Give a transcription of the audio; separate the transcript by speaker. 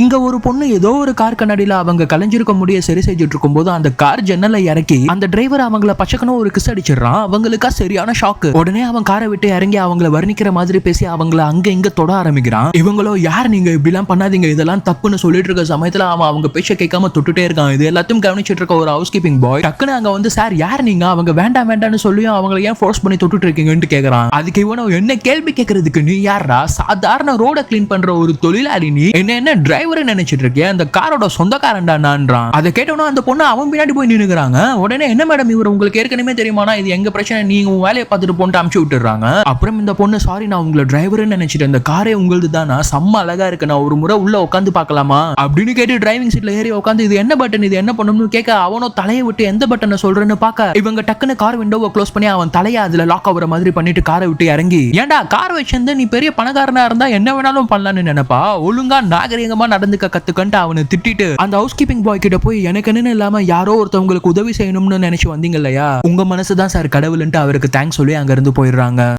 Speaker 1: இங்க ஒரு பொண்ணு ஏதோ ஒரு கார் கண்ணாடியில அவங்க கலைஞ்சிருக்க முடிய சரி செஞ்சுட்டு இருக்கும்போது அந்த கார் ஜன்னலை இறக்கி அந்த டிரைவர் அவங்கள பச்சக்கணும் ஒரு கிஸ் அடிச்சிடறான். அவங்களுக்கா சரியான ஷாக்கு. உடனே அவன் காரை விட்டு இறங்கி அவங்கள வர்ணிக்கிற மாதிரி பேசி அவங்கள அங்க இங்க தொட ஆரம்பிக்கிறான். இவங்களோ யார் நீங்க இப்படி எல்லாம் பண்ணாதீங்க, இதெல்லாம் தப்புன்னு சொல்லிட்டு இருக்க சமயத்துல அவன் அவங்க பேச்ச கேட்காம தொட்டுட்டே இருக்கான். இது எல்லாத்தையும் கவனிச்சிட்டு இருக்க ஒரு ஹவுஸ் கீப்பிங் பாய் டக்குன்னு அங்க வந்து சார் யார் நீங்க, அவங்க வேண்டாம் வேண்டாம்னு சொல்லியும் அவங்களை ஏன் ஃபோர்ஸ் பண்ணி தொட்டுட்டு இருக்கீங்கன்னு கேக்குறான். அதுக்கு இவனோ என்ன கேள்வி கேட்கறதுக்கு நீ யாரா, சாதாரண ரோட கிளீன் பண்ற ஒரு தொழிலாளி, நீ என்ன டிரைவர் நினைச்சிட்டு இருக்கேன், அந்த காரோட சொந்தக்காரன்டா நான்றான். அதை கேட்டோன்னா அந்த பொண்ணு அவன் பின்னாடி போய் நின்னுக்கிறாங்க. உடனே என்ன மேடம் இவர் உங்களுக்கு ஏற்கனவே தெரியுமானா, இது எங்க பிரச்சனை, நீங்க உங்க வேலையை பார்த்துட்டு போட்டு அமுச்சு விட்டுறாங்க. அப்புறம் இந்த பொண்ணு சாரி நான் உங்களை டிரைவர்னு நினைச்சிட்டேன், இந்த காரே உங்களது தானா, செம்ம அழகா இருக்கு, நான் ஒரு முறை உள்ள உட்காந்து பார்க்கலாமா அப்படின்னு கேட்டு டிரைவிங் சீட்ல ஏறி உட்காந்து இது என்ன பட்டன், இது என்ன பண்ணணும்னு கேட்க அவனோ தலையை விட்டு எந்த பட்டனை சொல்றேன்னு பார்க்க இவங்க டக்குன்னு கார் விண்டோவை க்ளோஸ் பண்ணி அவன் தலையை அதுல லாக் ஆகுற மாதிரி பண்ணிட்டு காரை விட்டு இறங்கி, ஏன்டா கார் வச்சிருந்து நீ பெரிய பணக்காரனா இருந்தா என்ன வேணாலும் பண்ணலாம்னு நினைப்பா, ஒழுங்கா நாகரிகமா நடந்துக்க கத்துக்கன்ட்டு அவனை திட்டிட்டு அந்த ஹவுஸ் கீப்பிங் பாய் கிட்ட போய் எனக்கு என்னன்னு இல்லாம யாரோ ஒருத்தவங்களுக்கு உதவி செய்யணும்னு நினைச்சு வந்தீங்க இல்லையா, உங்க மனசுதான் சார் கடவுள்ன்ட்டு அவருக்கு தேங்க்ஸ் சொல்லி அங்க இருந்து போயிடுறாங்க.